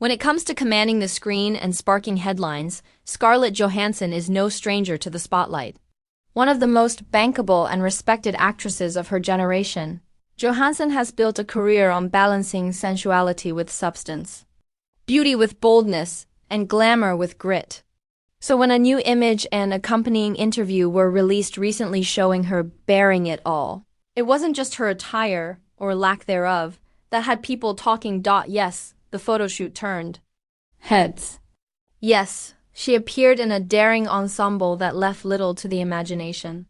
When it comes to commanding the screen and sparking headlines, Scarlett Johansson is no stranger to the spotlight. One of the most bankable and respected actresses of her generation, Johansson has built a career on balancing sensuality with substance, beauty with boldness, and glamour with grit. So when a new image and accompanying interview were released recently showing her bearing it all, it wasn't just her attire, or lack thereof, that had people talking. Yes, the photoshoot turned heads. Yes, she appeared in a daring ensemble that left little to the imagination.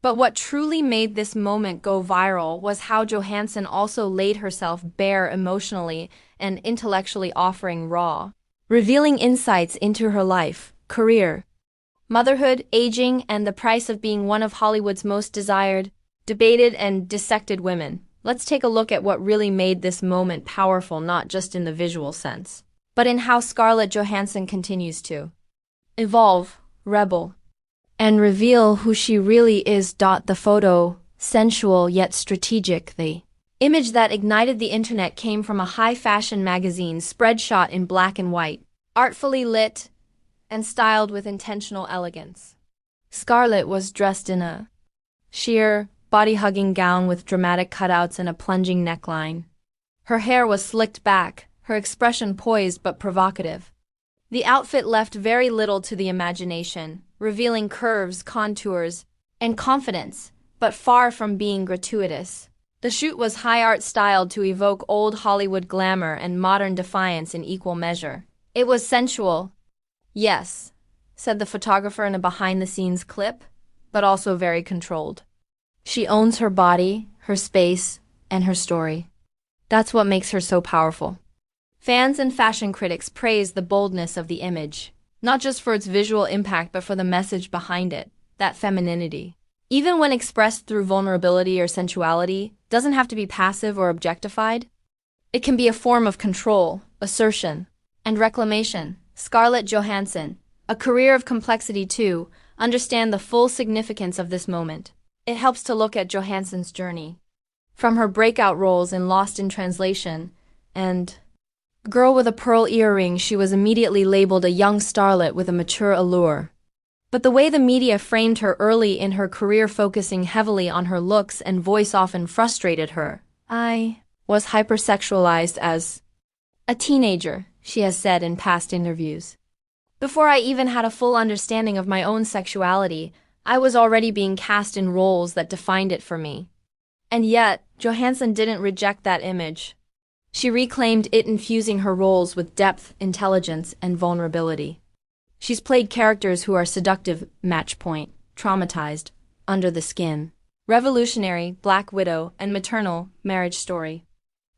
But what truly made this moment go viral was how Johansson also laid herself bare emotionally and intellectually, offering raw, revealing insights into her life, career, motherhood, aging, and the price of being one of Hollywood's most desired, debated, and dissected women. Let's take a look at what really made this moment powerful, not just in the visual sense, but in how Scarlett Johansson continues to evolve, rebel, and reveal who she really is. The photo, sensual yet strategic, the image that ignited the internet came from a high-fashion magazine spread shot in black and white, artfully lit and styled with intentional elegance. Scarlett was dressed in a sheer, body-hugging gown with dramatic cutouts and a plunging neckline. Her hair was slicked back, her expression poised but provocative. The outfit left very little to the imagination, revealing curves, contours, and confidence, but far from being gratuitous. The shoot was high art styled to evoke old Hollywood glamour and modern defiance in equal measure. It was sensual, yes, said the photographer in a behind-the-scenes clip, but also very controlled. She owns her body, her space, and her story. That's what makes her so powerful. Fans and fashion critics praise the boldness of the image, not just for its visual impact but for the message behind it, that femininity, even when expressed through vulnerability or sensuality, doesn't have to be passive or objectified. It can be a form of control, assertion, and reclamation. Scarlett Johansson, a career of complexity too, understand the full significance of this moment. It helps to look at Johansson's journey, from her breakout roles in Lost in Translation and Girl with a Pearl Earring. She was immediately labeled a young starlet with a mature allure. But the way the media framed her early in her career, focusing heavily on her looks and voice, often frustrated her. I was hypersexualized as a teenager, she has said in past interviews. Before I even had a full understanding of my own sexuality, I was already being cast in roles that defined it for me. And yet, Johansson didn't reject that image. She reclaimed it, infusing her roles with depth, intelligence, and vulnerability. She's played characters who are seductive, match point, traumatized, under the skin, revolutionary, Black Widow, and maternal, Marriage Story.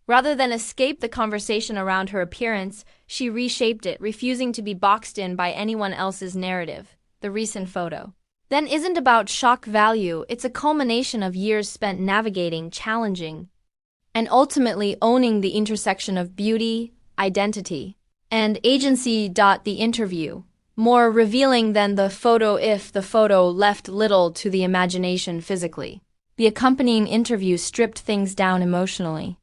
Rather than escape the conversation around her appearance, she reshaped it, refusing to be boxed in by anyone else's narrative. The recent photo then isn't about shock value, it's a culmination of years spent navigating, challenging, and ultimately owning the intersection of beauty, identity, and agency. The interview, more revealing than the photo if the photo left little to the imagination physically. The accompanying interview stripped things down emotionally.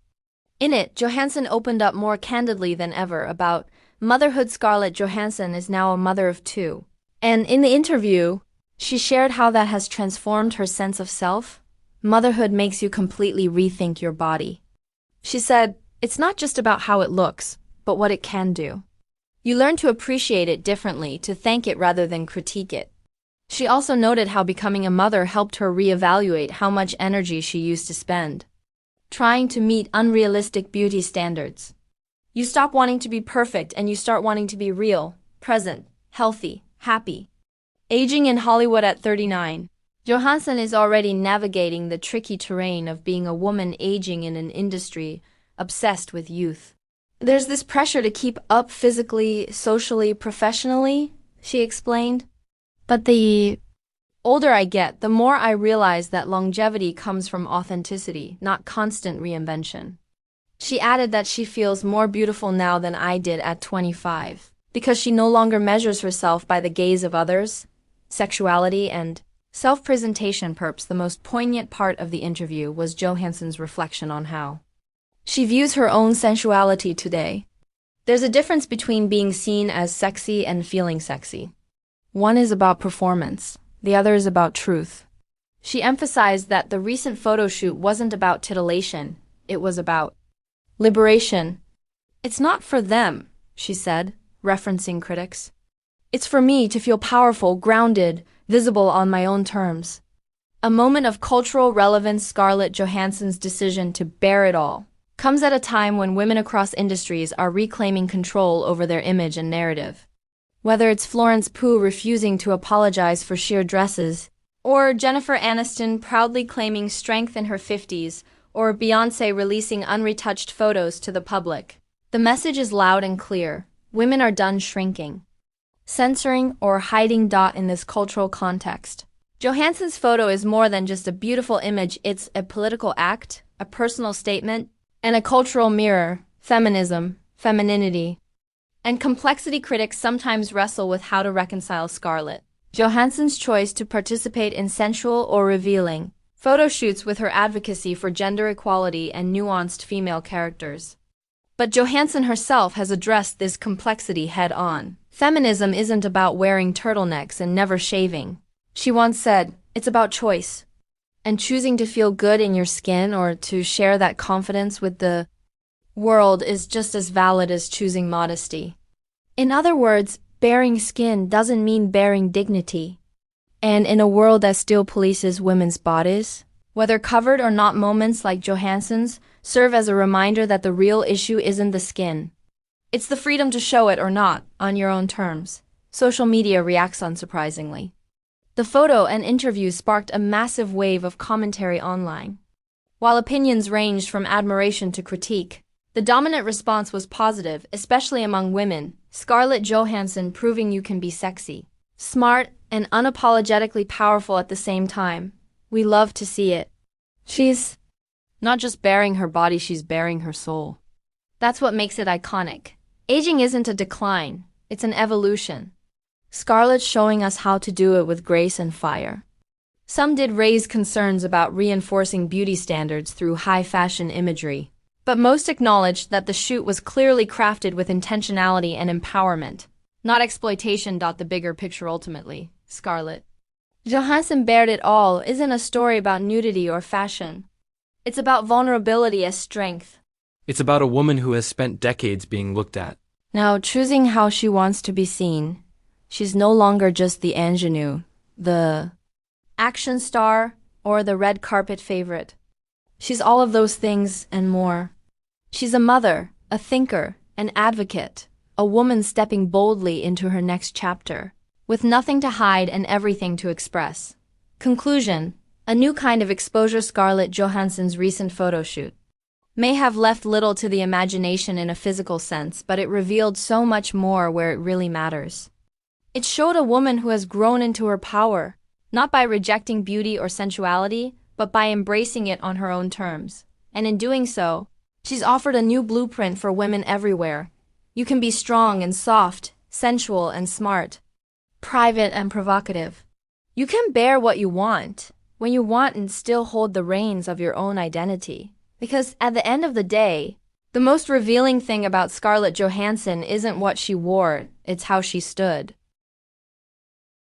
In it, Johansson opened up more candidly than ever about motherhood. Scarlett Johansson is now a mother of 2. And in the interview, she shared how that has transformed her sense of self. Motherhood makes you completely rethink your body. She said, it's not just about how it looks, but what it can do. You learn to appreciate it differently, to thank it rather than critique it. She also noted how becoming a mother helped her reevaluate how much energy she used to spend trying to meet unrealistic beauty standards. You stop wanting to be perfect and you start wanting to be real, present, healthy, happy. Aging in Hollywood at 39, Johansson is already navigating the tricky terrain of being a woman aging in an industry obsessed with youth. There's this pressure to keep up physically, socially, professionally, she explained. But the older I get, the more I realize that longevity comes from authenticity, not constant reinvention. She added that she feels more beautiful now than I did at 25, because she no longer measures herself by the gaze of others, sexuality, and self-presentation. Perhaps the most poignant part of the interview was Johansson's reflection on how she views her own sensuality today. There's a difference between being seen as sexy and feeling sexy. One is about performance, the other is about truth. She emphasized that the recent photo shoot wasn't about titillation, it was about liberation. It's not for them, she said, referencing critics. It's for me to feel powerful, grounded, visible on my own terms. A moment of cultural relevance. Scarlett Johansson's decision to bear it all comes at a time when women across industries are reclaiming control over their image and narrative. Whether it's Florence Pugh refusing to apologize for sheer dresses, or Jennifer Aniston proudly claiming strength in her 50s, or Beyoncé releasing unretouched photos to the public, the message is loud and clear. Women are done shrinking, censoring, or hiding. In this cultural context, Johansson's photo is more than just a beautiful image. It's a political act, a personal statement, and a cultural mirror. Feminism, femininity, and complexity. Critics sometimes wrestle with how to reconcile Scarlett Johansson's choice to participate in sensual or revealing photo shoots with her advocacy for gender equality and nuanced female characters. But Johansson herself has addressed this complexity head-on. Feminism isn't about wearing turtlenecks and never shaving. She once said, it's about choice. And choosing to feel good in your skin or to share that confidence with the world is just as valid as choosing modesty. In other words, bearing skin doesn't mean bearing dignity. And in a world that still polices women's bodies, whether covered or not, moments like Johansson's serve as a reminder that the real issue isn't the skin. It's the freedom to show it or not, on your own terms. Social media reacts unsurprisingly. The photo and interview sparked a massive wave of commentary online. While opinions ranged from admiration to critique, the dominant response was positive, especially among women. Scarlett Johansson proving you can be sexy, smart, and unapologetically powerful at the same time. We love to see it. She's not just bearing her body, she's bearing her soul. That's what makes it iconic. Aging isn't a decline, it's an evolution. Scarlett's showing us how to do it with grace and fire. Some did raise concerns about reinforcing beauty standards through high-fashion imagery, but most acknowledged that the shoot was clearly crafted with intentionality and empowerment, not exploitation. The bigger picture ultimately, Scarlett Johansson bared it all isn't a story about nudity or fashion. It's about vulnerability as strength. It's about a woman who has spent decades being looked at. Now choosing how she wants to be seen. She's no longer just the ingenue, the action star, or the red carpet favorite. She's all of those things and more. She's a mother, a thinker, an advocate, a woman stepping boldly into her next chapter, with nothing to hide and everything to express. Conclusion: a new kind of exposure. Scarlett Johansson's recent photo shoot may have left little to the imagination in a physical sense, but it revealed so much more where it really matters. It showed a woman who has grown into her power, not by rejecting beauty or sensuality, but by embracing it on her own terms. And in doing so, she's offered a new blueprint for women everywhere. You can be strong and soft, sensual and smart, private and provocative. You can bear what you want, when you want, and still hold the reins of your own identity. Because at the end of the day, the most revealing thing about Scarlett Johansson isn't what she wore, it's how she stood.